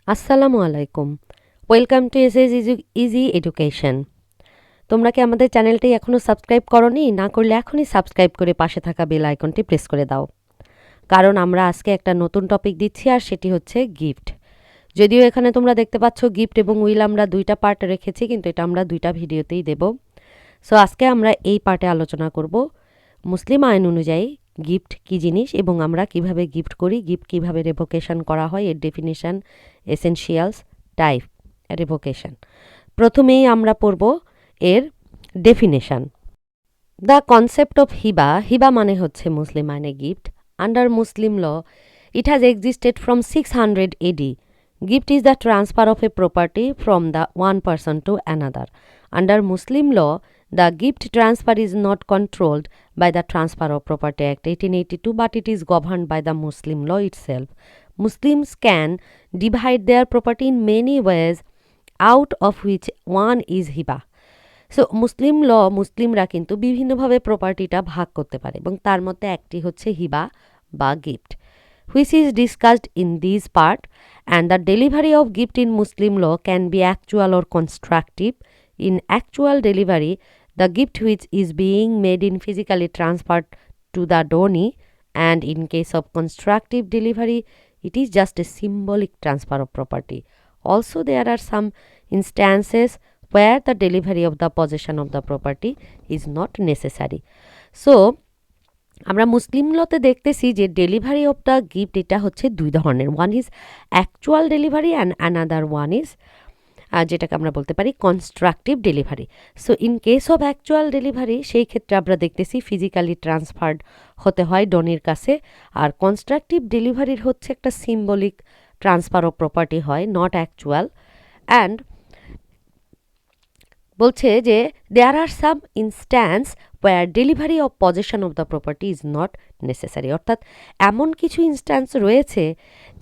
আসসালামু আলাইকুম। Welcome to SS easy education. তোমরা কি আমাদের চ্যানেলটি এখনও সাবস্ক্রাইব করনি? না করলে এখনই সাবস্ক্রাইব করে পাশে থাকা বেল আইকনটি প্রেস করে দাও। কারণ আমরা আজকে একটা নতুন টপিক দিচ্ছি, আর সেটি হচ্ছে গিফট। যদিও এখানে তোমরা দেখতে পাচ্ছ গিফট এবং উইল আমরা দুইটা পার্ট রেখেছি, কিন্তু এটা আমরা দুইটা ভিডিওতেই দেব। সো আজকে আমরা এই পার্টে আলোচনা করব মুসলিম আইন অনুযায়ী গিফট কী জিনিস এবং আমরা কিভাবে গিফট করি, গিফট কিভাবে রেভোকেশন করা হয়, এর ডেফিনিশন, এসেনশিয়ালস, টাইপ, রেভোকেশন। প্রথমেই আমরা পড়ব এর ডেফিনেশন। দ্য কনসেপ্ট অফ হিবা, হিবা মানে হচ্ছে মুসলিম আইনে gift. Under Muslim law it has existed from 600 AD. Gift is the transfer of a property from the one person to another. Under Muslim law, the gift transfer is not controlled by the Transfer of Property Act 1882, but it is governed by the Muslim law itself. Muslims can divide their property in many ways, out of which one is hiba. So মুসলিমরা কিন্তু বিভিন্নভাবে প্রপার্টিটা ভাগ করতে পারে, এবং তার মধ্যে একটি হচ্ছে হিবা বা gift, which is discussed in this part. And the delivery of gift in Muslim law can be actual or constructive. In actual delivery, the gift which is being made in physically transferred to the donee, and in case of constructive delivery, it is just a symbolic transfer of property. Also, there are some instances where the delivery of the possession of the property is not necessary. So, আমরা মুসলিম লতে দেখতেছি যে delivery of the gift এটা হচ্ছে দুই ধরনের। One is actual delivery and another one is যেটাকে আমরা বলতে পারি constructive delivery. So in case of actual delivery, সেই ক্ষেত্রে আমরা দেখতেছি ফিজিক্যালি ট্রান্সফার্ড হতে হয় ডনির কাছে, আর কনস্ট্রাকটিভ ডেলিভারির হচ্ছে একটা সিম্বলিক ট্রান্সফার অফ প্রপার্টি হয়, নট অ্যাকচুয়াল। অ্যান্ড বলছে যে there are some instances where delivery of possession of the property is not necessary, অর্থাৎ এমন কিছু ইনস্ট্যান্স রয়েছে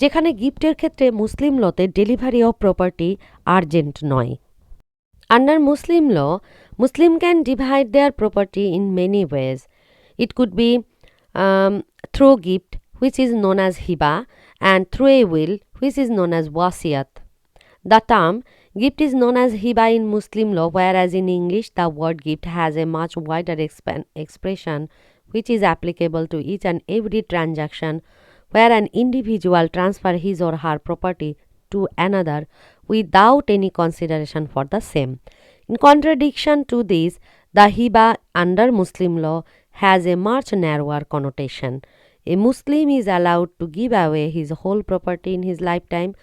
যেখানে গিফটের ক্ষেত্রে মুসলিম লতে ডেলিভারি অফ প্রপার্টি আর্জেন্ট নয়। Under Muslim law, Muslim can divide their property in many ways. It could be through gift, which is known as হিবা, and through a will, which is known as ওয়াসিয়াত। The term gift is known as hiba in Muslim law, whereas in English the word gift has a much wider expression which is applicable to each and every transaction where an individual transfer his or her property to another without any consideration for the same. In contradiction to this, the hiba under Muslim law has a much narrower connotation. A Muslim is allowed to give away his whole property in his lifetime,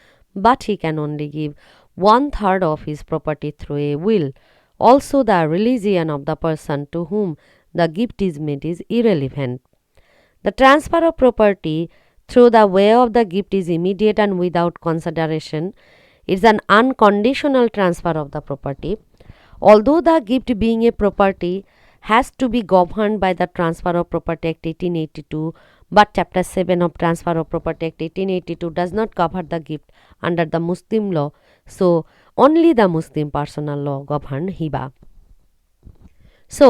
but he can only give 1/3 of his property through a will. Also, the religion of the person to whom the gift is made is irrelevant. The transfer of property through the way of the gift is immediate and without consideration. It's an unconditional transfer of the property. Although the gift, being a property, has to be governed by the Transfer of Property Act 1882, but Chapter 7 of Transfer of Property Act 1882 does not cover the gift under the Muslim law, so only the Muslim personal law govern hiba. So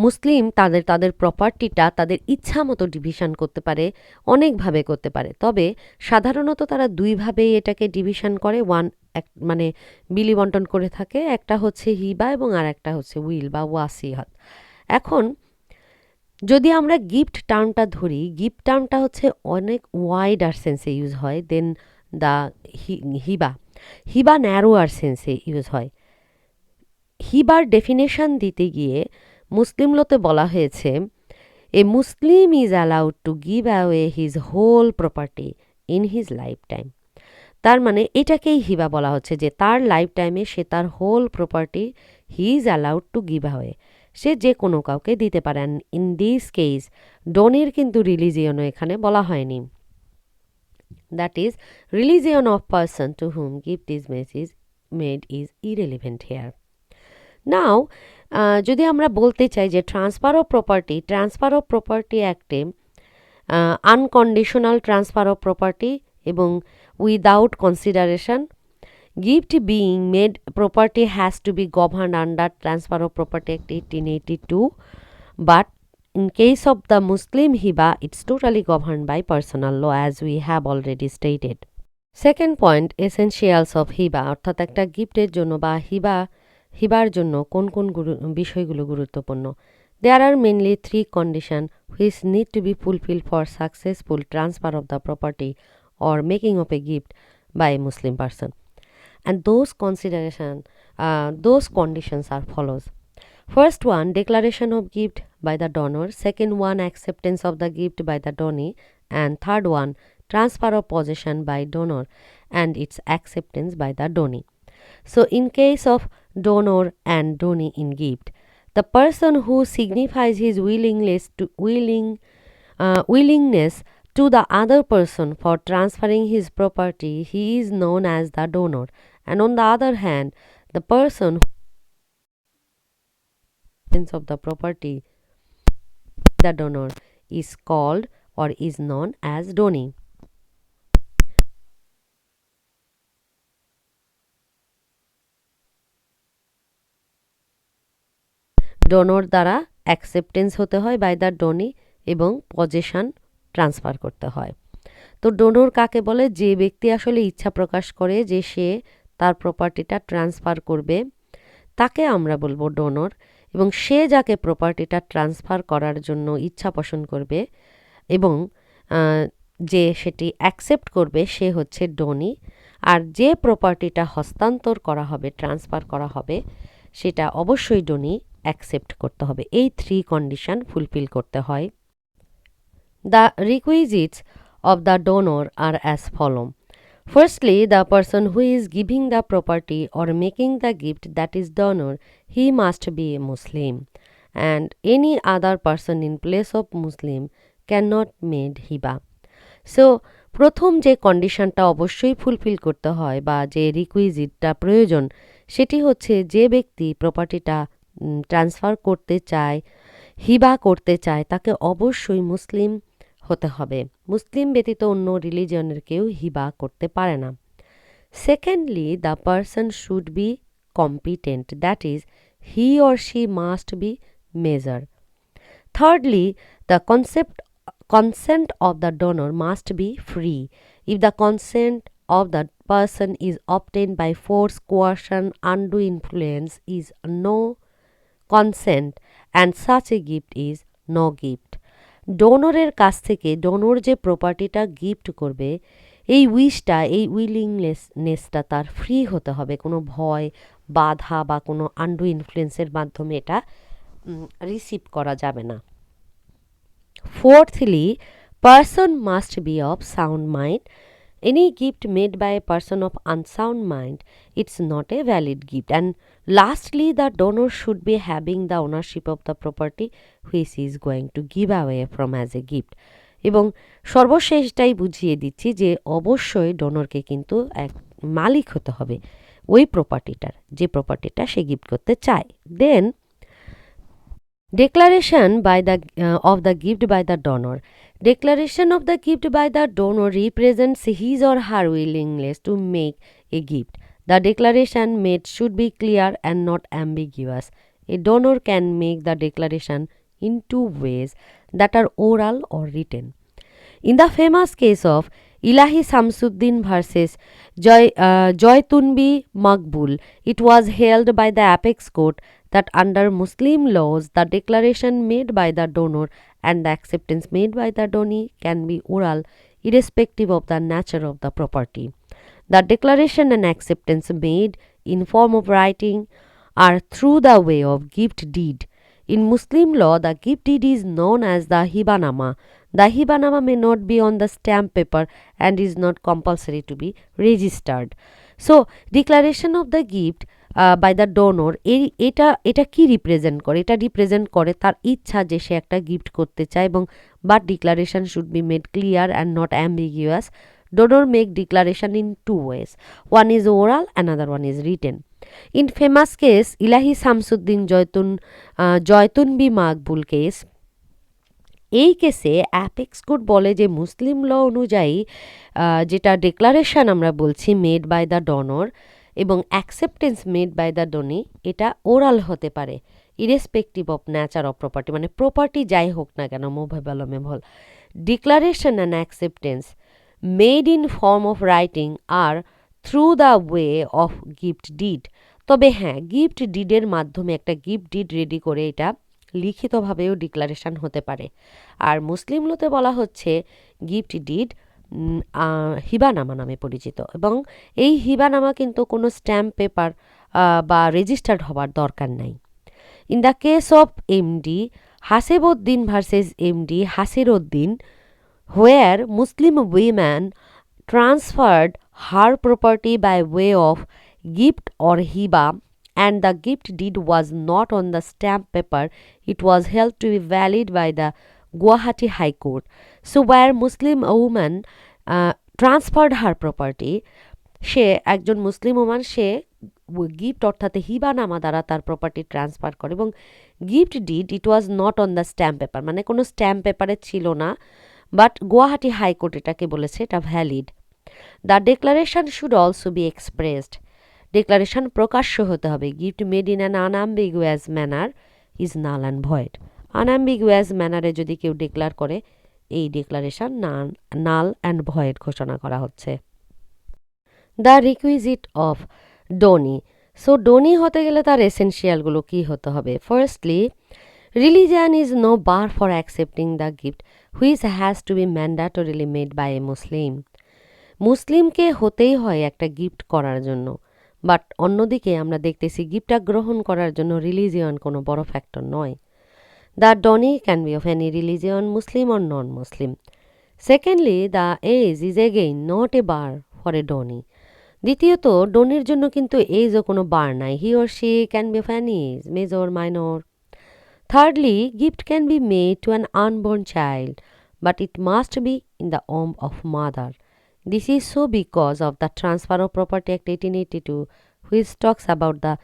Muslim তাদের প্রপার্টিটা তাদের ইচ্ছা মতো division করতে পারে, অনেকভাবে করতে পারে, তবে সাধারণত তারা দুইভাবেই এটাকে ডিভিশন করে, মানে বিলি বন্টন করে থাকে। একটা হচ্ছে হিবা এবং আর একটা হচ্ছে উইল বা ওয়াসিয়াত। এখন যদি আমরা গিফট টার্মটা ধরি, গিফট টার্মটা হচ্ছে অনেক ওয়াইডার সেন্সে ইউজ হয় দেন দ্য হিবা। হিবা ন্যারোয়ার সেন্সে ইউজ হয়। হিবার ডেফিনেশন দিতে গিয়ে মুসলিম লতে বলা হয়েছে, a Muslim is allowed to give away his whole property in his lifetime. তার মানে এটাকেই হিবা বলা হচ্ছে যে তার লাইফ টাইমে সে তার whole property he is allowed to give away, সে যে কোনো কাউকে দিতে পারেন। ইন দিস কেস ডোনের কিন্তু রিলিজিয়নও এখানে বলা হয়নি। That is religion of person to whom gift is made is irrelevant here. Now যদি আমরা বলতে চাই যে ট্রান্সফার অফ প্রপার্টি অ্যাক্টে আনকন্ডিশনাল ট্রান্সফার অফ প্রপার্টি এবং without consideration, gift being made property has to be governed under Transfer of Property Act 1882, but in case of the Muslim hiba, it's totally governed by personal law, as we have already stated. Second point, essentials of Hiba, অর্থাৎ একটা গিফটের জন্য বা হিবার জন্য কোন কোন বিষয়গুলো গুরুত্বপূর্ণ। There are mainly three condition which need to be fulfil for successful transfer of the property or making of a gift by a Muslim person, and those conditions are follows. First one, declaration of gift by the donor. Second one, acceptance of the gift by the donee. And third one, transfer of possession by donor and its acceptance by the donee. So in case of donor and donee in gift, the person who signifies his willingness to the other person for transferring his property, he is known as the donor. And on the other hand, the person of the property, the donor, is called or is known as donee. Donor দ্বারা acceptance হতে হয় by the ডোনি এবং possession transfer করতে হয়। তো donor কাকে বলে? যে ব্যক্তি আসলে ইচ্ছা প্রকাশ করে যে সে তার প্রপার্টিটা ট্রান্সফার করবে, তাকে আমরা বলবো ডোনর। এবং সে যাকে প্রপার্টিটা ট্রান্সফার করার জন্য ইচ্ছা পোষণ করবে এবং যে সেটি অ্যাকসেপ্ট করবে সে হচ্ছে ডোনি। আর যে প্রপার্টিটা হস্তান্তর করা হবে, ট্রান্সফার করা হবে, সেটা অবশ্যই ডোনি অ্যাকসেপ্ট করতে হবে। এই থ্রি কন্ডিশন ফুলফিল করতে হয়। The requisites of the donor are as follow. Firstly, the person who is giving the property or making the gift, that is donor, he must be a Muslim, and any other person in place of Muslim cannot made hiba. So প্রথম যে কন্ডিশনটা অবশ্যই fulfil করতে হয় বা যে রিকুইজিটটা প্রয়োজন, সেটি হচ্ছে যে ব্যক্তি প্রপার্টিটা ট্রান্সফার করতে চায়, হিবা করতে চায়, তাকে অবশ্যই মুসলিম হতে হবে। মুসলিম ব্যতীত অন্য রিলিজনের কেউ হিবা করতে পারে না। Secondly, the person should be competent, that is he or she must be major. Thirdly, the consent of the donor must be free. If the consent of the person is obtained by force, coercion, undue influence, is no consent, and such a gift is no gift. ডোনরের কাছ থেকে donor যে প্রপার্টিটা gift করবে, এই উইলিংনেসটা তার free হতে হবে। কোনো ভয়, বাধা বা কোনো আন্ডু ইনফ্লুয়েন্সের মাধ্যমে এটা রিসিভ করা যাবে না। Fourthly, person must be of sound mind. Any gift made by a person of unsound mind, it's not a valid gift. And lastly, the donor should be having the ownership of the property which he is going to give away from as a gift. এবং সর্বশেষটাই বুঝিয়ে দিচ্ছি যে অবশ্যই ডোনরকে কিন্তু এক মালিক হতে হবে ওই প্রপার্টিটার, যে প্রপার্টিটা সে গিফট করতে চায়। দেন Declaration of the gift by the donor. Declaration of the gift by the donor represents his or her willingness to make a gift. The declaration made should be clear and not ambiguous. A donor can make the declaration in two ways, that are oral or written. In the famous case of Ilahi Samsuddin versus Joytunbi Makbul, it was held by the apex court that under Muslim laws, the declaration made by the donor and the acceptance made by the donee can be oral, irrespective of the nature of the property. The declaration and acceptance made in form of writing are through the way of gift deed. In Muslim law, the gift deed is known as the hibanama. The hibanama may not be on the stamp paper and is not compulsory to be registered. So, declaration of the gift by the donor, এটা কি represent করে? এটা represent করে তার ইচ্ছা যে সে একটা gift করতে চায়, এবং but declaration should be made clear and not ambiguous. Donor make declaration in two ways, one is oral, another one is written. In famous case Ilahi Shamsuddin জয়তুনবি Makbul case, এই কেসে অ্যাপেক্স কোর্ট বলে যে মুসলিম ল অনুযায়ী যেটা ডিক্লারেশন আমরা বলছি মেড বাই দ্য ডোনর এবং acceptance made by the donee, এটা ওরাল হতে পারে, irrespective of nature of property, মানে প্রপার্টি যাই হোক না কেন, movable immovable. Declaration and acceptance made in form of writing or through the way of gift deed. তবে হ্যাঁ, গিফট ডিডের মাধ্যমে একটা গিফট ডিড রেডি করে এটা লিখিতভাবেও ডিক্লারেশন হতে পারে। আর মুসলিম লতে বলা হচ্ছে গিফট ডিড হিবানামা নামে পরিচিত, এবং এই হিবানামা কিন্তু কোনো স্ট্যাম্প পেপার বা রেজিস্টার্ড হবার দরকার নাই। In the case of MD Hasebuddin versus MD Hasiruddin, where Muslim women transferred her property by way of gift or hiba, and the gift deed was not on the stamp paper, it was held to be valid by the Guwahati High Court. So where Muslim woman transferred her property, সে একজন মুসলিম Oman, সে gift অর্থাৎ হিবানামা দ্বারা তার property transfer করে, এবং gift did it was not on the stamp paper, মানে কোনো stamp পেপারে ছিল না, বাট গুয়াহাটি হাইকোর্ট এটাকে বলেছে এটা valid. The declaration should also be expressed, declaration প্রকাশ্য হতে হবে। Gift made in an unambiguous manner is null and void. Unambiguous ম্যানারে যদি কেউ ডিক্লার করে, এই ডিক্লারেশন নাল অ্যান্ড ভয়েড ঘোষণা করা হচ্ছে। The requisite of donee. So donee হতে গেলে তার এসেনশিয়ালগুলো কী হতে হবে? Firstly, religion is no bar for accepting the gift which has to be mandatorily made by a Muslim. মুসলিমকে হতেই হয় একটা গিফট করার জন্য, বাট অন্যদিকে আমরা দেখতেছি গিফটটা গ্রহণ করার জন্য রিলিজিয়ন কোনো বড় ফ্যাক্টর নয়। The donee can be of any religion, Muslim or non Muslim. Secondly, the age is again not a bar for a donee. দ্বিতীয়ত, ডনির জন্য কিন্তু এজও কোনো বার নাই। He or she can be of any age, major minor. Thirdly, gift can be made to an unborn child, but it must be in the womb of mother. This is so because of the Transfer of Property Act 1882, which talks about the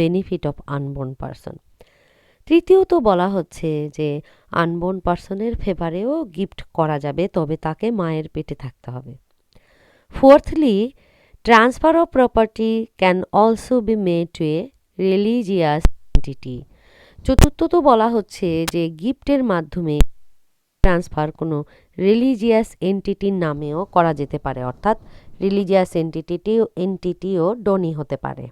benefit of unborn person. তৃতীয়ত বলা হচ্ছে যে আনবোর্ন পার্সনের ফেভারেও gift করা যাবে, তবে তাকে মায়ের পেটে থাকতে হবে। Fourthly, transfer of property can also be made to A religious entity. চতুর্থত বলা হচ্ছে যে গিফটের মাধ্যমে ট্রান্সফার কোনো রিলিজিয়াস এন্টিটির নামেও করা যেতে পারে, অর্থাৎ রিলিজিয়াস এন্টিটিও ডনি হতে পারে।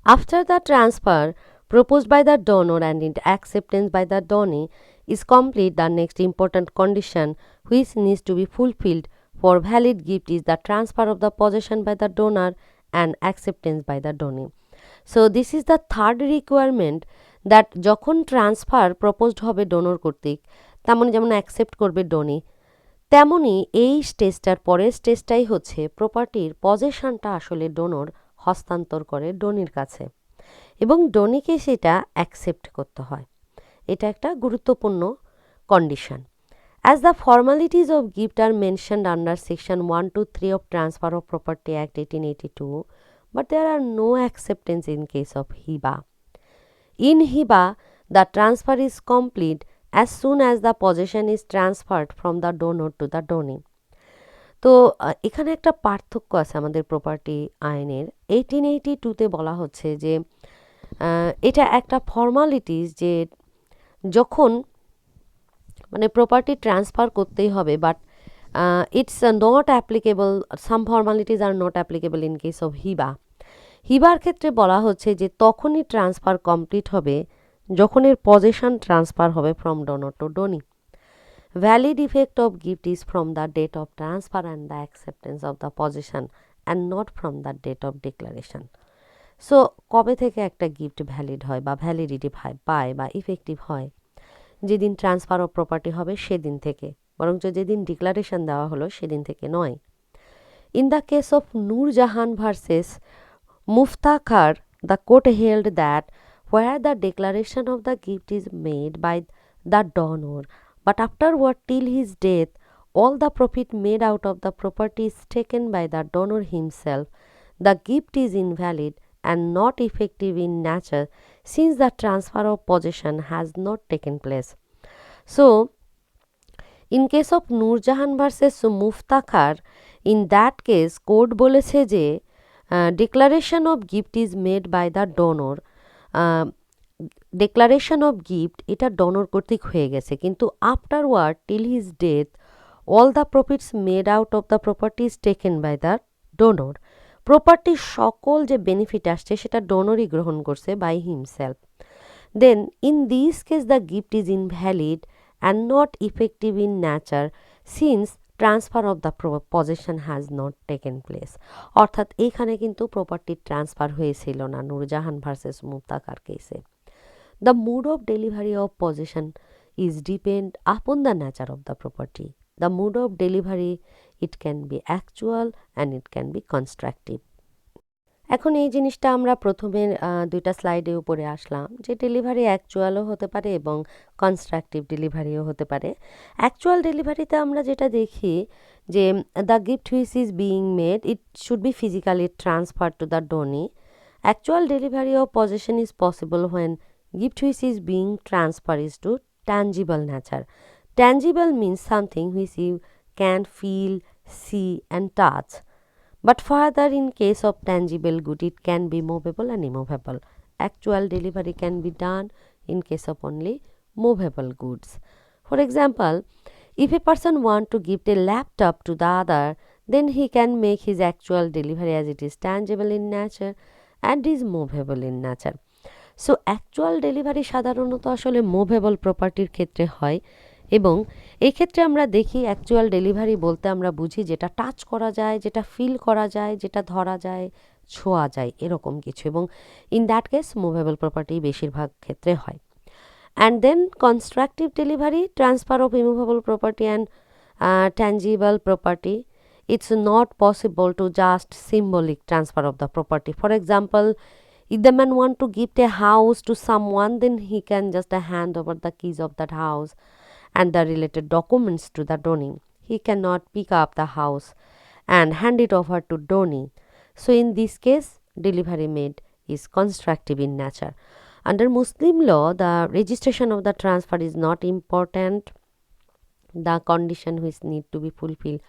After the transfer proposed by the donor and in acceptance by the donee is complete, the next important condition which needs to be fulfilled for valid gift is the transfer of the possession by the donor and acceptance by the donee. So this is the third requirement, that যখন transfer proposed হবে donor কর্তৃক, তেমন যেমন accept করবে Donny, তেমনি এই স্টেজটার পরের স্টেজটাই হচ্ছে প্রপার্টির পজেশনটা আসলে ডোনর হস্তান্তর করে ডনির কাছে, এবং ডনিকে সেটা অ্যাকসেপ্ট করতে হয়। এটা একটা গুরুত্বপূর্ণ condition. As the formalities of gift are mentioned under section 1 to 3 of transfer of property act 1882, but there are no acceptance in case of hiba. In hiba, the transfer is complete as soon as the possession is transferred from the donor to the donee. তো এখানে একটা পার্থক্য আছে আমাদের property আইনের। 1882-তে বলা হচ্ছে যে এটা একটা ফর্মালিটিস, যে যখন মানে প্রপার্টি ট্রান্সফার করতেই হবে, but it's not applicable, some formalities are not applicable in case of hiba. হিবার ক্ষেত্রে বলা হচ্ছে যে তখনই ট্রান্সফার কমপ্লিট হবে যখন এর পজেশন ট্রান্সফার হবে from donor to donee. Valid effect of gift is from the date of transfer and the acceptance of the possession and not from the date of declaration. So কবে থেকে একটা gift valid হয় বা validity পায় বা effective হয়? যেদিন transfer of property হবে সেদিন থেকে, বরঞ্চ যেদিন ডিক্লারেশন দেওয়া হলো সেদিন থেকে নয়। In the case of Noorjahan versus Muftakhar, the court held that where the declaration of the gift is made by the donor, but afterward till his death all the profit made out of the property is taken by the donor himself, the gift is invalid and not effective in nature since the transfer of possession has not taken place. So in case of Noorjahan versus Muftakhar, in that case court বলেছে যে declaration of gift is made by the donor, declaration of gift এটা donor কর্তৃক হয়ে গেছে, কিন্তু afterward till his death all the profits made out of the property is taken by the donor. প্রপার্টির সকল যে বেনিফিট আসছে সেটা ডোনরই গ্রহণ করছে by himself. Then in this case the gift is invalid and not effective in nature since transfer of the possession has not taken place. অর্থাৎ এইখানে কিন্তু প্রপার্টির ট্রান্সফার হয়েছিল না নূরজাহান ভার্সেস মুফতাকার কেসে। The mode of delivery of possession is depend upon the nature of the property. The mode of delivery, it can be actual and it can be constructive. এখন এই জিনিসটা আমরা প্রথমে দুইটা স্লাইডে উপরে আসলাম যে ডেলিভারি অ্যাকচুয়ালও হতে পারে এবং কনস্ট্রাকটিভ ডেলিভারিও হতে পারে। অ্যাকচুয়াল ডেলিভারিতে আমরা যেটা দেখি যে the gift which is being made it should be physically transfer to the donee. Actual delivery of possession is possible when gift which is being transferred is to tangible nature. Tangible means something which you can feel, see and touch. But further, in case of tangible good, it can be movable and immovable. Actual delivery can be done in case of only movable goods. For example, if a person want to gift a laptop to the other, then he can make his actual delivery as it is tangible in nature and is movable in nature. So actual delivery সাধারণত আসলে movable প্রপার্টির ক্ষেত্রে হয় এবং এই ক্ষেত্রে আমরা দেখি অ্যাকচুয়াল ডেলিভারি বলতে আমরা বুঝি যেটা টাচ করা যায়, যেটা ফিল করা যায়, যেটা ধরা যায়, ছোঁয়া যায় এরকম কিছু, এবং in that case movable property বেশিরভাগ ক্ষেত্রে হয়। And then constructive delivery, transfer of immovable property and tangible property. It's not possible to just symbolic transfer of the property. For example, if the man want to gift a house to someone, then he can just hand over the keys of that house and the related documents to the donee. He cannot pick up the house and hand it over to donee. So in this case, delivery made is constructive in nature. Under Muslim law, the registration of the transfer is not important. The condition which need to be fulfilled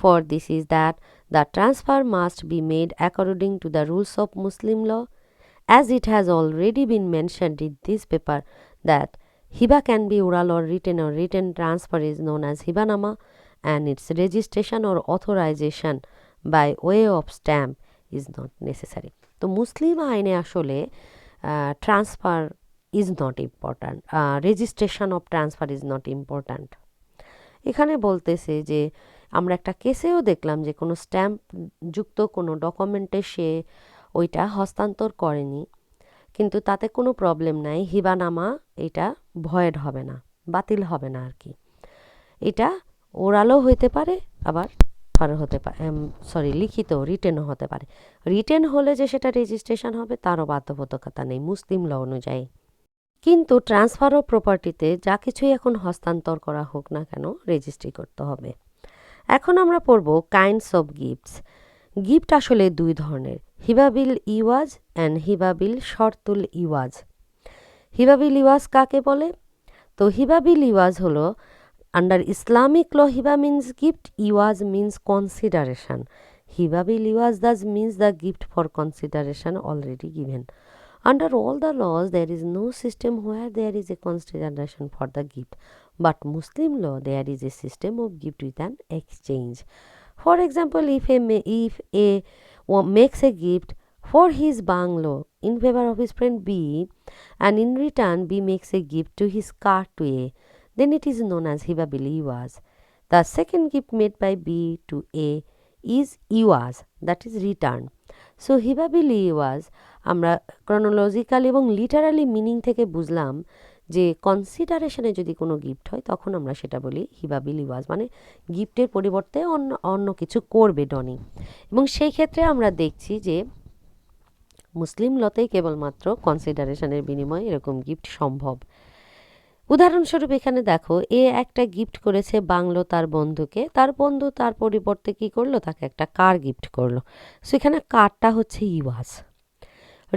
for this is that the transfer must be made according to the rules of Muslim law. As it has already been mentioned in this paper that hiba can be oral or written transfer is known as hibanama, and its registration or authorization by way of stamp is not necessary. তো মুসলিম আইনে আসলে transfer is not important, registration of transfer is not important. এখানে বলতেছে যে আমরা একটা কেসেও দেখলাম যে কোনো স্ট্যাম্প যুক্ত কোনো ডকুমেন্টে সে ওইটা হস্তান্তর করেনি, কিন্তু তাতে কোনো প্রবলেম নাই, হিবানামা এটা ভয়েড হবে না, বাতিল হবে না আর কি। এটা ওরালও হইতে পারে, আবার হতে পারে, লিখিত রিটেনও হতে পারে। রিটেন হলে যে সেটা রেজিস্ট্রেশন হবে তারও বাধ্যবাধকতা নেই মুসলিম ল অনুযায়ী। কিন্তু ট্রান্সফার অফ প্রপার্টিতে যা কিছুই এখন হস্তান্তর করা হোক না কেন রেজিস্ট্রি করতে হবে। এখন আমরা পড়ব কাইন্ডস অফ গিফটস। গিফট আসলে দুই ধরনের, হিবাবিল ইওয়াজ অ্যান্ড হিবাবিল শর্তুল ইওয়াজ। হিবাবিল ইওয়াজ কাকে বলে? তো হিবাবিল ইওয়াজ হলো under Islamic law hiba means gift, iwaz means consideration. Hiba bil iwaz does means the gift for consideration already given. Under all the laws, there is no system where there is a consideration for the gift, but Muslim law there is a system of gift with an exchange. For example, if a makes a gift for his bungalow in favor of his friend B, and in return B makes a gift to his car to A, then it is known as hiba bil iwaz. The second gift made by B to A is iwaz, that is return. So hiba bil iwaz আমরা chronological এবং literally meaning থেকে বুঝলাম যে কনসিডারেশনে যদি কোনো gift হয় তখন আমরা সেটা বলি হিবা বিল ইওয়াজ, মানে গিফটের পরিবর্তে অন্য কিছু করবে ডনি। এবং সেই ক্ষেত্রে আমরা দেখছি যে মুসলিম লতেই কেবলমাত্র কনসিডারেশনের বিনিময়ে এরকম গিফট সম্ভব। উদাহরণস্বরূপ এখানে দেখো, এ একটা গিফট করেছে বাংলো তার বন্ধুকে, তার বন্ধু তার পরিবর্তে কি করলো, তাকে একটা কার গিফট করলো। সো এখানে কারটা হচ্ছে ইওয়াজ।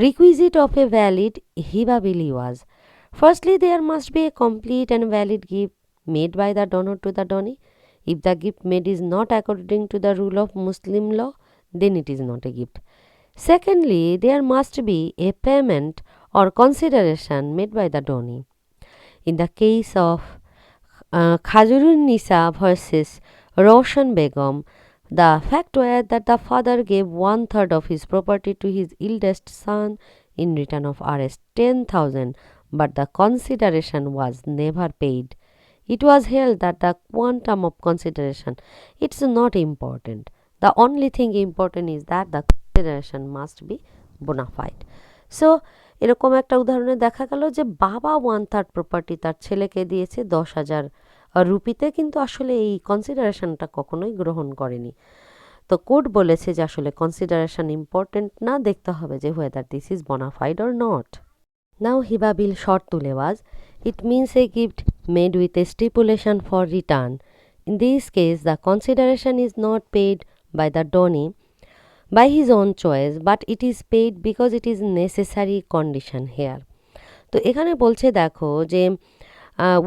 Requisite of a valid hiba bil iwaz. Firstly, there must be a complete and valid gift made by the donor to the donee. If the gift made is not according to the rule of Muslim law, then it is not a gift. Secondly, there must be a payment or consideration made by the donee. In the case of Khajurun Nisa versus Roshan Begum. The fact was that the father gave 1/3 of his property to his eldest son in return of Rs 10,000, but the consideration was never paid. It was held that the quantum of consideration it's not important. The only thing important is that the consideration must be bona fide. So এরকম একটা উদাহরণে দেখা গেল যে বাবা 1/3 property তার ছেলেকে দিয়েছে 10,000 রুপিতে, কিন্তু আসলে এই কনসিডারেশনটা কখনোই গ্রহণ করেনি। তো কোর্ট বলেছে যে আসলে কনসিডারেশন ইম্পর্টেন্ট না, দেখতে হবে যে whether this is bona fide or not. Now hiba bil শর্ট তুলে ওয়াজ it means a gift made with a stipulation for return. In this case the consideration is not paid by the donee by his own choice, but it is paid because it is necessary condition here. তো এখানে বলছে দেখো যে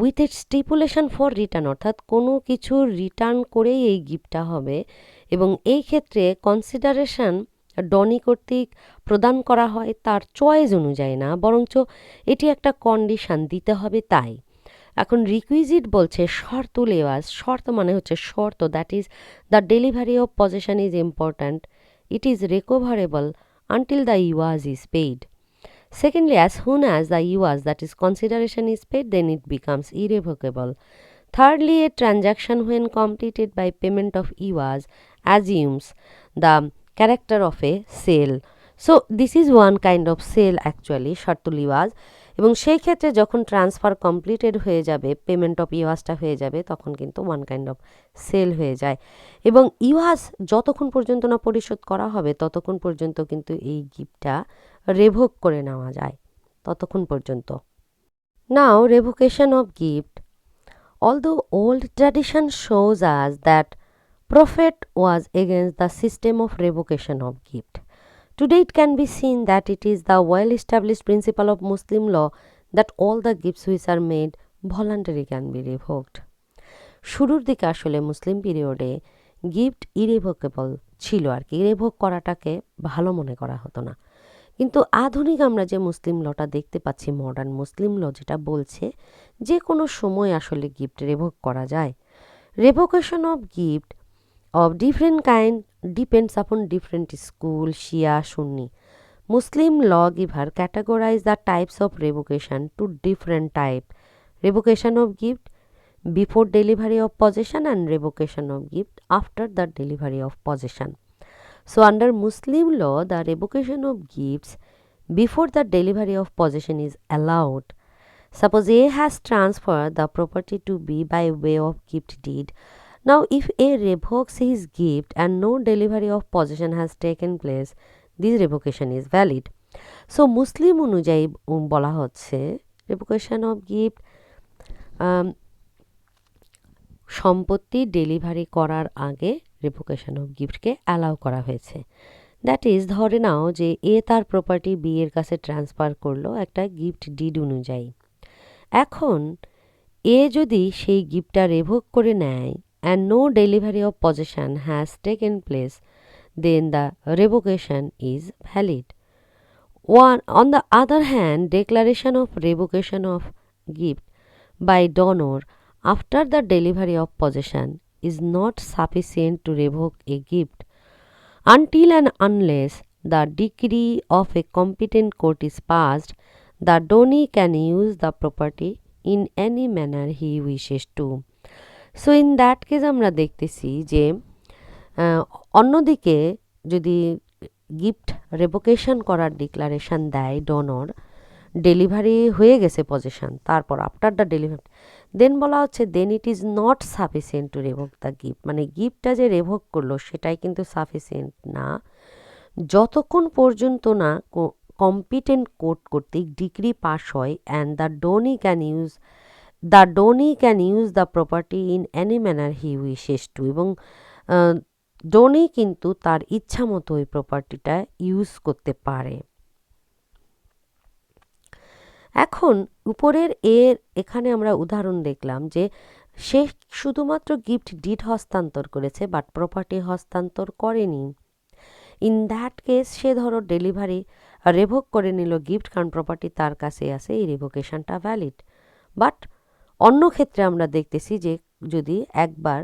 with a stipulation for return, অর্থাৎ কোনো কিছু return করেই এই গিফটটা হবে, এবং এই ক্ষেত্রে কনসিডারেশন ডনি কর্তৃক প্রদান করা হয় তার চয়েস অনুযায়ী না, বরঞ্চ এটি একটা কন্ডিশন দিতে হবে তাই। এখন রিকুইজিট বলছে শর্ত লেওয়াজ, শর্ত মানে হচ্ছে শর্ত, that is the delivery of possession is important, it is recoverable until the iwas is paid. Secondly, as soon as the iwas, that is consideration, is paid, then it becomes irrevocable. Thirdly, a transaction when completed by payment of iwas assumes the character of a sale. So this is one kind of sale actually, shartul iwas, এবং সেই ক্ষেত্রে যখন transfer completed হয়ে যাবে, payment of ইউয়াসটা হয়ে যাবে, তখন কিন্তু ওয়ান কাইন্ড অফ সেল হয়ে যায়, এবং ইউয়াস যতক্ষণ পর্যন্ত না পরিশোধ করা হবে ততক্ষণ পর্যন্ত কিন্তু এই গিফটটা রেভোক করে নেওয়া যায়, ততক্ষণ পর্যন্ত। Now revocation of gift. Although old tradition shows us that prophet was against the system of revocation of gift. Today it can be seen that it is the well-established principle of Muslim law that all the gifts which are made voluntary can be revoked. শুরুর দিকে আসলে মুসলিম পিরিয়ডে gift ইরেভোকেবল ছিল আর কি, রেভোক করাটাকে ভালো মনে করা হতো না, কিন্তু আধুনিক আমরা যে মুসলিম লটা দেখতে পাচ্ছি, মডার্ন মুসলিম ল যেটা বলছে যে কোনো সময় আসলে গিফট রেভোক করা যায়। Revocation of gift of different kind depends upon different school, Shia, Sunni. Muslim lawgiver categorize the types of revocation to different type: revocation of gift before delivery of possession and revocation of gift after the delivery of possession. So under Muslim law, the revocation of gifts before the delivery of possession is allowed. Suppose A has transferred the property to B by way of gift deed. Now, if A revokes his gift and no delivery of possession has taken place, this revocation is valid. So, Muslim অনুযায়ী বলা হচ্ছে revocation of gift সম্পত্তি delivery করার আগে revocation of giftকে allow করা হয়েছে। That is, ধরে নাও যে এ তার প্রপার্টি বি এর কাছে ট্রান্সফার করলো একটা গিফট ডিড অনুযায়ী। এখন এ যদি সেই গিফটটা রেভোক করে নেয় and no delivery of possession has taken place, then the revocation is valid. On the other hand, declaration of revocation of gift by donor after the delivery of possession is not sufficient to revoke a gift until and unless the decree of a competent court is passed. The donee can use the property in any manner he wishes to. So in that case আমরা দেখতেছি যে অন্যদিকে যদি gift রেভোকেশন করার declaration দেয় donor, delivery হয়ে গেছে possession, তারপর আফটার দ্য ডেলিভারি, দেন বলা হচ্ছে then it is not sufficient to revoke the gift, মানে গিফটটা যে রেভোক করলো সেটাই কিন্তু সাফিসিয়েন্ট না, যতক্ষণ পর্যন্ত না কম্পিটেন্ট কোর্ট কর্তৃক ডিগ্রি পাস হয় and the donee can use the property in any manner he wishes to, এবং ডোনি কিন্তু তার ইচ্ছা মতো ওই প্রপার্টিটা ইউজ করতে পারে। এখন উপরের এখানে আমরা উদাহরণ দেখলাম যে সে শুধুমাত্র গিফট ডিড হস্তান্তর করেছে বাট প্রপার্টি হস্তান্তর করেনি। ইন দ্যাট কেস সে ধরো ডেলিভারি রেভোক করে নিল গিফট, কারণ প্রপার্টি তার কাছে আছে, এই রেভোকেশনটা ভ্যালিড। বাট অন্য ক্ষেত্রে আমরা দেখতেছি যে যদি একবার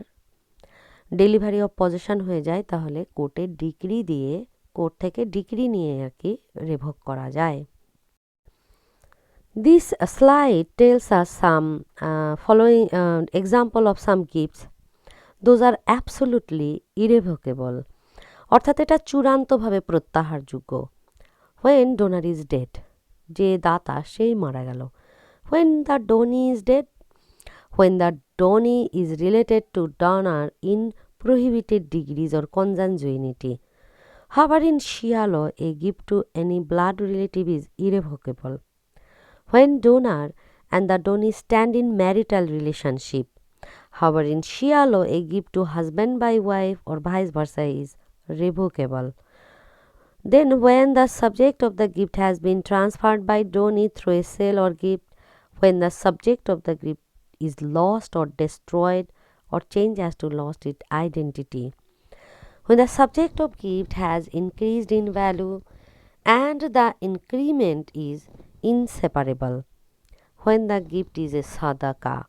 ডেলিভারি অফ পজেশন হয়ে যায় তাহলে কোর্ট থেকে ডিক্রি নিয়ে আর কি রেভোক করা যায়। This slide tells us some following example of some gifts. Those are absolutely irrevocable. অর্থাৎ এটা চূড়ান্তভাবে প্রত্যাহারযোগ্য। When donor is dead, যে দাতা সেই মারা গেল। When the donee is dead, when the donee is related to donor in prohibited degrees or consanguinity. However, in Shia law, a gift to any blood relative is irrevocable. When donor and the donee stand in marital relationship. However, in Shia law, a gift to husband by wife or vice versa is revocable. Then, when the subject of the gift has been transferred by donee through a sale or gift, when the subject of the gift is lost or destroyed or changed as to lost its identity, when the subject of gift has increased in value and the increment is inseparable, when the gift is a sadaqah,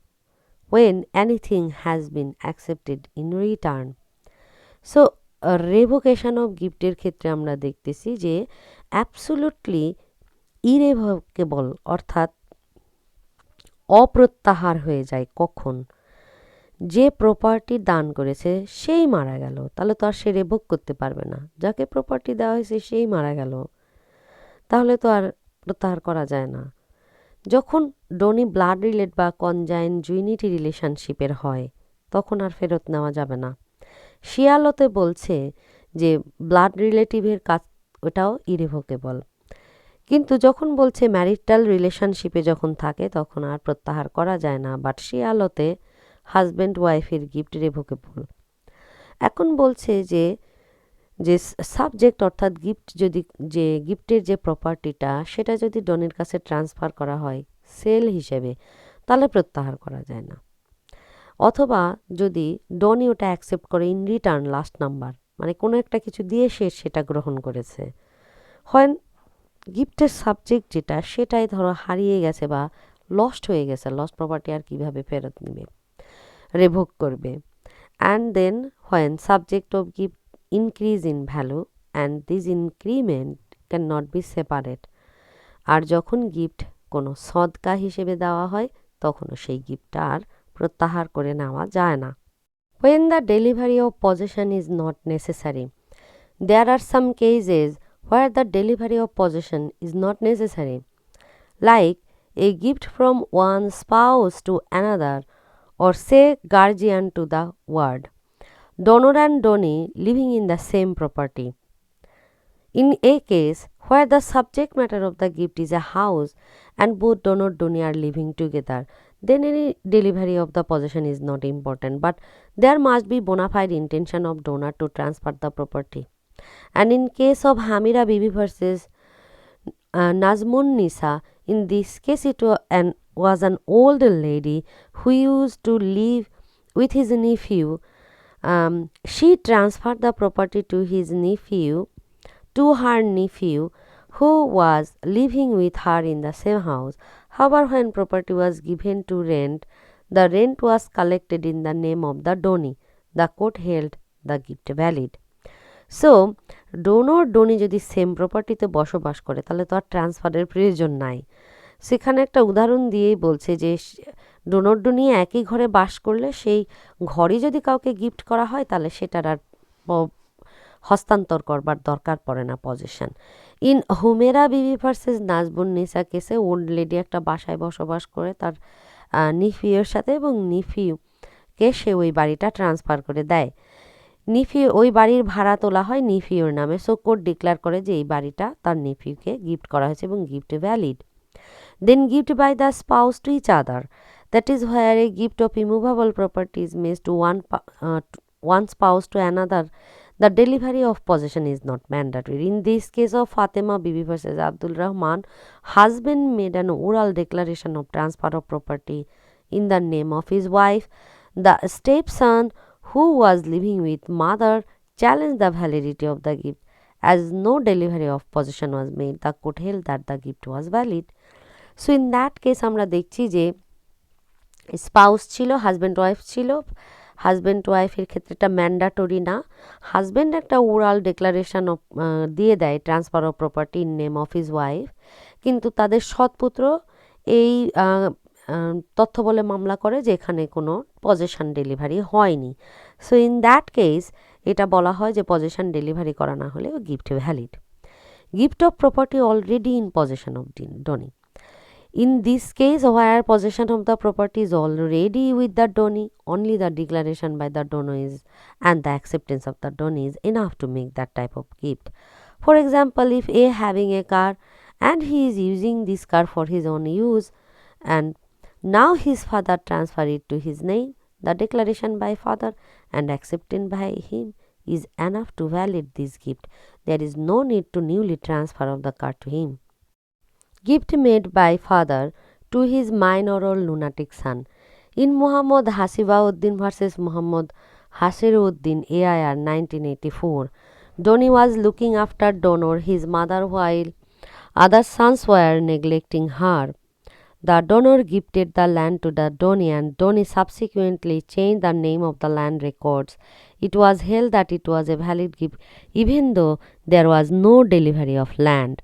when anything has been accepted in return. So revocation of গিফটের ক্ষেত্রে আমরা দেখতেছি যে absolutely ইরেভোকেবল অর্থাৎ অপ্রত্যাহার হয়ে যায় কখন, যে প্রপার্টি দান করেছে সেই মারা গেল, তাহলে তো আর সে রেভোক করতে পারবে না। যাকে প্রপার্টি দেওয়া হয়েছে সেই মারা গেল, তাহলে তো আর প্রত্যাহার করা যায় না। যখন ডোনি ব্লাড রিলেট বা কনজাইনজুইনিটি রিলেশনশিপের হয় তখন আর ফেরত নেওয়া যাবে না। শিয়ালতে বলছে যে ব্লাড রিলেটিভের কাজ ওটাও ইরিভোকেবল, কিন্তু যখন বলছে ম্যারিটাল রিলেশনশিপে যখন থাকে তখন আর প্রত্যাহার করা যায় না। বাট শিয়ালতে হাজব্যান্ড ওয়াইফের গিফট রিভোকেবল। এখন বলছে যে সাবজেক্ট অর্থাৎ গিফট যদি যে গিফটের যে প্রপার্টিটা সেটা যদি ডনের কাছে ট্রান্সফার করা হয় সেল হিসেবে তাহলে প্রত্যাহার করা যায় না। অথবা যদি ডনি ওটা অ্যাকসেপ্ট করে ইন রিটার্ন লাস্ট নাম্বার, মানে কোনো একটা কিছু দিয়ে সে সেটা গ্রহণ করেছে, হয় গিফটের সাবজেক্ট যেটা সেটাই ধরো হারিয়ে গেছে বা লস্ট হয়ে গেছে, লস্ট প্রপার্টি আর কিভাবে ফেরত নেবে, রেভোক করবে। And then when subject of gift increase in value and this increment can not be separate. আর যখন গিফট কোনো সদকা হিসেবে দেওয়া হয় তখনও সেই গিফটটা আর প্রত্যাহার করে নেওয়া যায় না। When the delivery of possession is not necessary, there are some cases where the delivery of possession is not necessary, like a gift from one spouse to another, or say guardian to the ward, donor and donee living in the same property. In a case where the subject matter of the gift is a house and both donor donee are living together, then any delivery of the possession is not important, but there must be bona fide intention of donor to transfer the property. And in case of Hamira Bibi versus Nazmun Nisa, in this case it was an old lady who used to live with his nephew. She transferred the property to her nephew who was living with her in the same house. However, when property was given to rent, the rent was collected in the name of the donee. The court held the gift valid. So donor donee যদি সেম প্রপার্টিতে বসবাস করে তাহলে তো আর ট্রান্সফারের প্রয়োজন নাই। সেখানে একটা উদাহরণ দিয়েই বলছে যে ডোনর ডোনি একই ঘরে বাস করলে সেই ঘরই যদি কাউকে গিফট করা হয় তাহলে সেটার আর হস্তান্তর করবার দরকার পড়ে না possession. In Humera Bibi versus নাজবুন নিসা কেসে ওল্ড লেডি একটা বাসায় বসবাস করে তার নিফিউর সাথে, এবং নিফিউকে সে ওই বাড়িটা ট্রান্সফার করে দেয়। নিফিউ ওই বাড়ির ভাড়া তোলা হয় নিফিউর নামে। সো কোর্ট ডিক্লেয়ার করে যে এই বাড়িটা তার নিফিউকে গিফট করা হয়েছে এবং gift valid. Then gift by the spouse to each other, that is where a gift of immovable property is made to one spouse to another, the delivery of possession is not mandatory. In this case of Fatima Bibi versus Abdul Rahman, husband made an oral declaration of transfer of property in the name of his wife. The stepson who was living with mother challenged the validity of the gift. As no delivery of possession was made, the court held that the gift was valid. So in that case আমরা দেখছি যে spouse ছিল, husband wife ছিল, husband ওয়াইফের ক্ষেত্রে এটা mandatory না। Husband একটা ওরাল ডিক্লারেশন দিয়ে দেয় transfer of property in name of his wife, কিন্তু তাদের সৎপুত্র এই তথ্য বলে মামলা করে যে এখানে কোনো পজেশন ডেলিভারি হয়নি। সো ইন দ্যাট কেস এটা বলা হয় যে পজেশন ডেলিভারি করা না হলে gift valid. Gift of property already in possession of donee. In this case, where possession of the property is already with the donee, only the declaration by the donor is and the acceptance of the donee is enough to make that type of gift. For example, if A having a car and he is using this car for his own use, and now his father transfer it to his name, the declaration by father and accepted by him is enough to validate this gift. There is no need to newly transfer of the car to him. Gift made by father to his minor or lunatic son. In Muhammad Hasibauddin versus Muhammad Hasiruddin AIR 1984, Donnie was looking after donor, his mother, while other sons were neglecting her. The donor gifted the land to the donee and donee subsequently changed the name of the land records. It was held that it was a valid gift even though there was no delivery of land.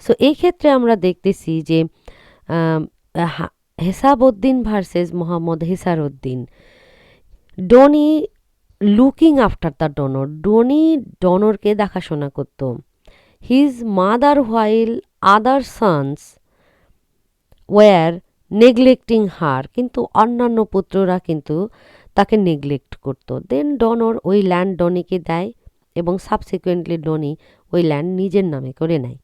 So এই ক্ষেত্রে আমরা দেখতেছি যে Hesabuddin versus Mohammad Hesaruddin, donee looking after the donor, donee ডোনরকে দেখাশোনা করত। His mother while other sons were neglecting her, কিন্তু অন্যান্য পুত্ররা কিন্তু তাকে নেগলেক্ট করত। দেন ডোনর ওই ল্যান্ড ডনিকে দেয় এবং সাবসিকুয়েন্টলি ডনি ওই ল্যান্ড নিজের নামে করে নেয়।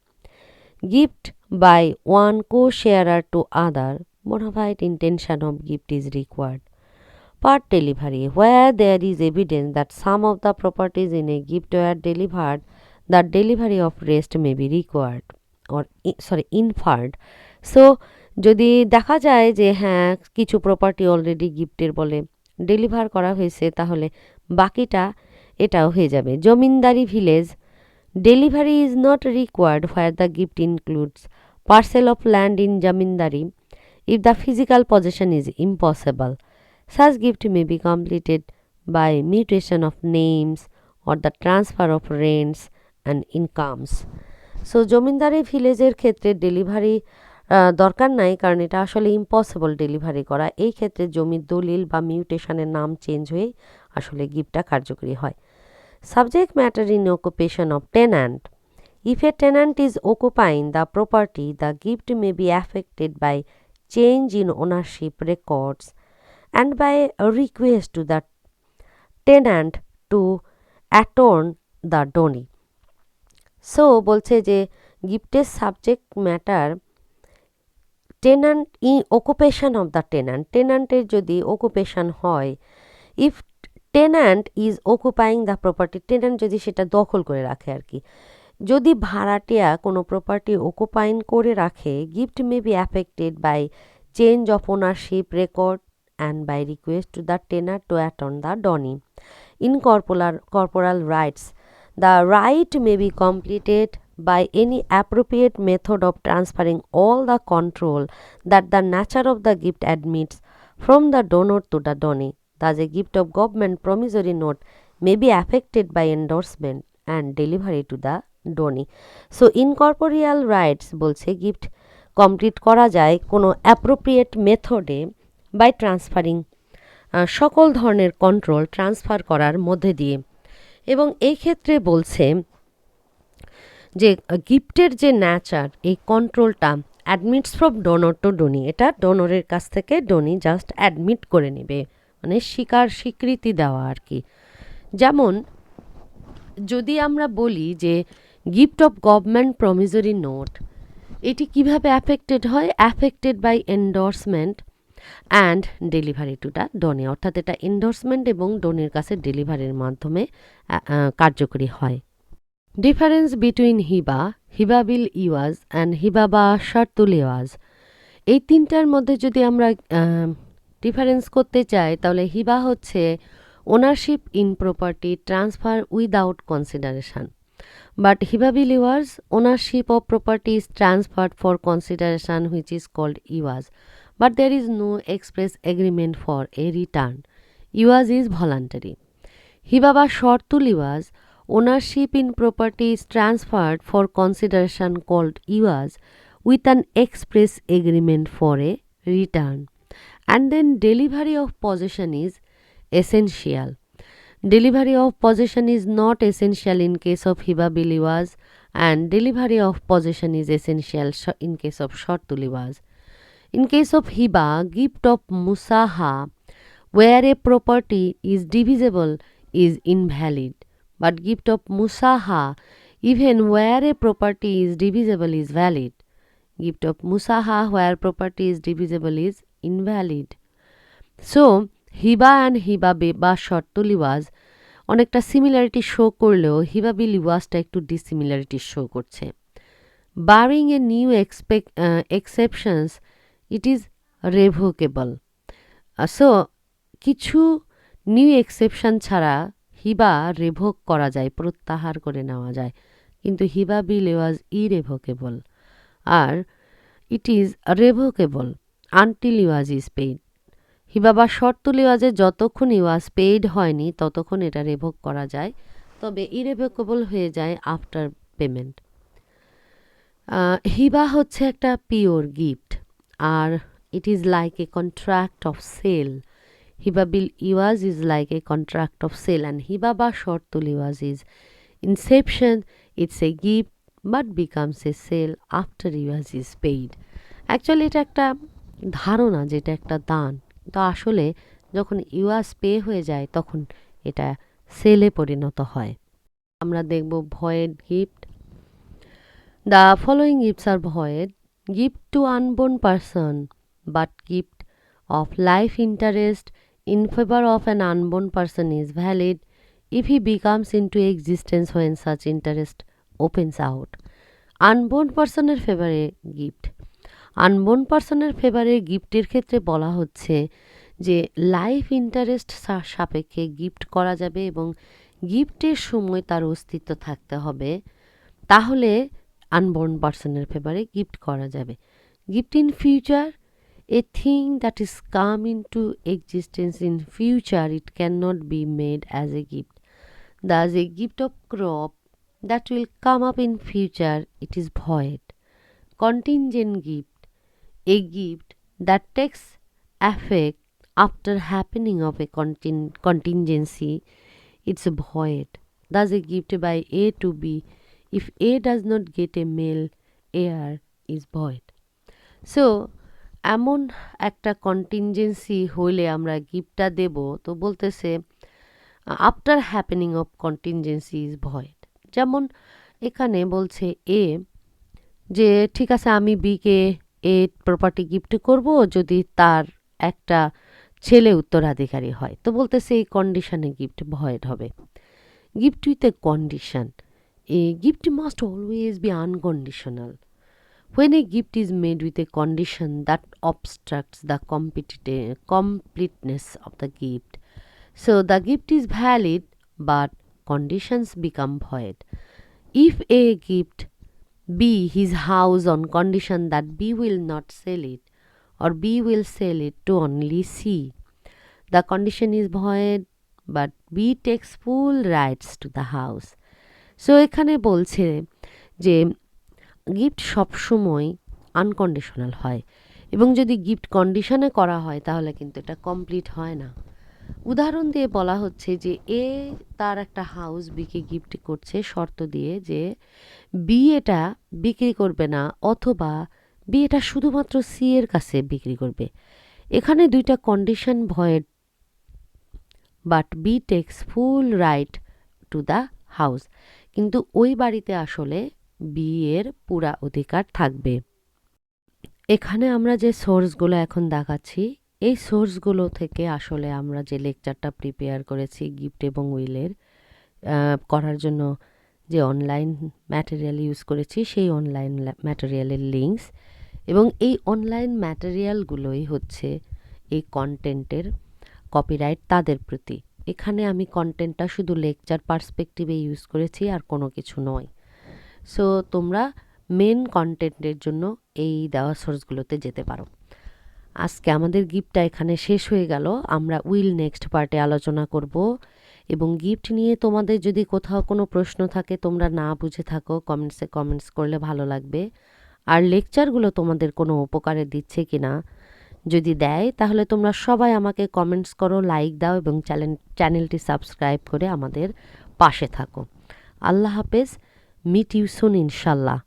Gift by one co sharer to other, bona fide intention of gift is required. Part delivery, where there is evidence that some of the properties in a gift were delivered, the delivery of rest may be required or inferred. So যদি দেখা যায় যে হ্যাঁ কিছু property already গিফটের বলে deliver করা হয়েছে, তাহলে বাকিটা এটাও হয়ে যাবে। Zamindari village, delivery is not required where the gift includes parcel of land in jamindari if the physical possession is impossible. Such gift may be completed by mutation of names or the transfer of rents and incomes. So জমিনদারি ভিলেজের ক্ষেত্রে delivery দরকার নাই, কারণ এটা আসলে impossible delivery করা। এই ক্ষেত্রে জমির দলিল বা মিউটেশনের নাম চেঞ্জ হয়ে আসলে গিফটটা কার্যকরী হয়। Subject matter in occupation of tenant, if a tenant is occupying the property the gift may be affected by change in ownership records and by a request to the tenant to atone the donee. So বলছে যে গিফটের subject matter tenant occupation of the tenant, টেন্যান্টের যদি occupation হয়, if tenant is occupying the property, tenant যদি সেটা দখল করে রাখে আর কি, যদি ভাড়াটিয়া কোনো প্রপার্টি অকুপাইন করে রাখে, gift may be affected by change of ownership record and by request to the tenant to atone the donee. In corporal rights, the right may be completed by any appropriate method of transferring all the control that the nature of the gift admits from the donor to the donee. Thus, a gift of government promissory note may be affected by endorsement and delivery to the donee. So, incorporeal rights বলছে gift complete করা যায় কোনো appropriate মেথডে by transferring, সকল ধরনের control transfer করার মধ্যে দিয়ে। এবং এই ক্ষেত্রে বলছে যে গিফটের যে ন্যাচার, এই কন্ট্রোলটা অ্যাডমিটস ফ্রম ডোনর টু ডোনি, এটা ডোনরের কাছ থেকে ডোনি জাস্ট অ্যাডমিট করে নেবে, মানে স্বীকৃতি দেওয়া আর কি। যেমন যদি আমরা বলি যে gift of government promissory note, এটি কিভাবে অ্যাফেক্টেড হয়, affected by endorsement and delivery to the donee, অর্থাৎ এটা এন্ডোর্সমেন্ট এবং ডোনের কাছে ডেলিভারির মাধ্যমে কার্যকরী হয়। Difference between hiba, hiba bil iwaz and hiba বা শর্তুল ইওয়াজ, এই তিনটার মধ্যে যদি আমরা ডিফারেন্স করতে চাই, তাহলে হিবা হচ্ছে ownership in property transfer without consideration, but hiba bil iwaz ownership of property is transferred for consideration which is called iwaz, but there is no express agreement for a return. Iwaz is voluntary. Hiba বা shartul iwaz, ownership in property is transferred for consideration called iwaz with an express agreement for a return, and then delivery of possession is essential. Delivery of possession is not essential in case of hiba bil iwaz, and delivery of possession is essential in case of shortul iwaz. In case of hiba, gift of musaha, where a property is divisible, is invalid, but gift of musaha, even where a property is divisible, is valid. Gift of musaha where property is divisible is invalid. So Hiba and hiba বা শর্তুল ইওয়াজ অনেকটা similarity show করলেও হিবা বিল ইওয়াজটা একটু dissimilarity show করছে। Barring a new exceptions, it is revocable. So কিছু new exception ছাড়া হিবা রেভোক করা যায়, প্রত্যাহার করে নেওয়া যায়, কিন্তু হিবা বিল ইওয়াজ ইরেভোকেবল। আর it is revocable until iwaz is paid. Hiba বা শর্তুল ইওয়াজে যতক্ষণ ইওয়াজ পেইড হয়নি ততক্ষণ এটা রেভোক করা যায়, তবে ইরেভোকেবল হয়ে যায় আফটার পেমেন্ট। হিবা হচ্ছে একটা পিওর গিফট, আর it is like a contract of sale. Hiba bil iwaz is like a contract of sale, and hiba বা shartul iwaz is inception, it's a gift but becomes a sale after iwaz is paid. Actually এটা একটা ধারণা যেটা একটা দান, তো আসলে যখন ইওয়াজ পে হয়ে যায় তখন এটা সেলে পরিণত হয়। আমরা দেখব void gift. The following gifts are void: gift to unborn person, but gift of life interest in favour of an unborn person is valid if he becomes into existence when such interest opens out. Unborn পারসনের ফেভারে গিফট। Unborn পারসনের ফেভারে গিফটের ক্ষেত্রে বলা হচ্ছে যে লাইফ ইন্টারেস্ট সাপেক্ষে গিফট করা যাবে এবং গিফটের সময় তার অস্তিত্ব থাকতে হবে, তাহলে আনবোর্ন পারসনের ফেভারে গিফট করা যাবে। Gift in future: a thing that is come into existence in future, it cannot be made as a gift. Thus a gift of crop that will come up in future, it is void. Contingent gift: a gift that takes effect after happening of a contingency, it's void. Thus a gift by A to B, if A does not get a male heir, is void. So এমন একটা contingency হইলে আমরা গিফটটা দেব, তো বলতেছে after happening of contingency is void. যেমন এখানে বলছে এ যে ঠিক আছে আমি বিকে এ প্রপার্টি গিফট করব যদি তার একটা ছেলে উত্তরাধিকারী হয়, তো বলতেছে এই কন্ডিশনে গিফট ভয়েড হবে। Gift with a condition: a gift must always be unconditional. When a gift is made with a condition, that obstructs the completeness of the gift. So the gift is valid, but conditions become void. If A gift B his house on condition that B will not sell it, or B will sell it to only C, the condition is void, but B takes full rights to the house. So এখানে বলছে যে gift সবসময় unconditional হয়, এবং যদি gift কন্ডিশনে করা হয় তাহলে কিন্তু এটা কমপ্লিট হয় না। উদাহরণ দিয়ে বলা হচ্ছে যে এ তার একটা হাউস বিকে গিফট করছে শর্ত দিয়ে যে বি এটা বিক্রি করবে না, অথবা বি এটা শুধুমাত্র সি এর কাছে বিক্রি করবে। এখানে দুইটা condition void, but B takes full right to the house, কিন্তু ওই বাড়িতে আসলে বি এর পুরা অধিকার থাকবে। এখানে আমরা যে সোর্সগুলো এখন দেখাচ্ছি, এই সোর্সগুলো থেকে আসলে আমরা যে লেকচারটা প্রিপেয়ার করেছি গিফট এবং উইলের করার জন্য যে অনলাইন ম্যাটেরিয়াল ইউজ করেছি, সেই অনলাইন ম্যাটেরিয়ালের লিঙ্কস, এবং এই অনলাইন ম্যাটেরিয়ালগুলোই হচ্ছে এই কন্টেন্টের কপিরাইট তাদের প্রতি। এখানে আমি কন্টেন্টটা শুধু লেকচার পার্সপেক্টিভে ইউজ করেছি, আর কোনো কিছু নয়। সো তোমরা মেন কন্টেন্টের জন্য এই দেওয়া সোর্সগুলোতে যেতে পারো। আজকে আমাদের গিফটটা এখানে শেষ হয়ে গেল। আমরা উইল নেক্সট পার্টে আলোচনা করব, এবং গিফট নিয়ে তোমাদের যদি কোথাও কোনো প্রশ্ন থাকে, তোমরা না বুঝে থাকো, কমেন্টসে কমেন্টস করলে ভালো লাগবে। আর লেকচারগুলো তোমাদের কোনো উপকারে দিচ্ছে কিনা যদি দেয়, তাহলে তোমরা সবাই আমাকে কমেন্টস করো, লাইক দাও এবং চ্যানেলটি সাবস্ক্রাইব করে আমাদের পাশে থাকো। আল্লাহ হাফেজ। মিট ইউ সুন ইনশাল্লাহ।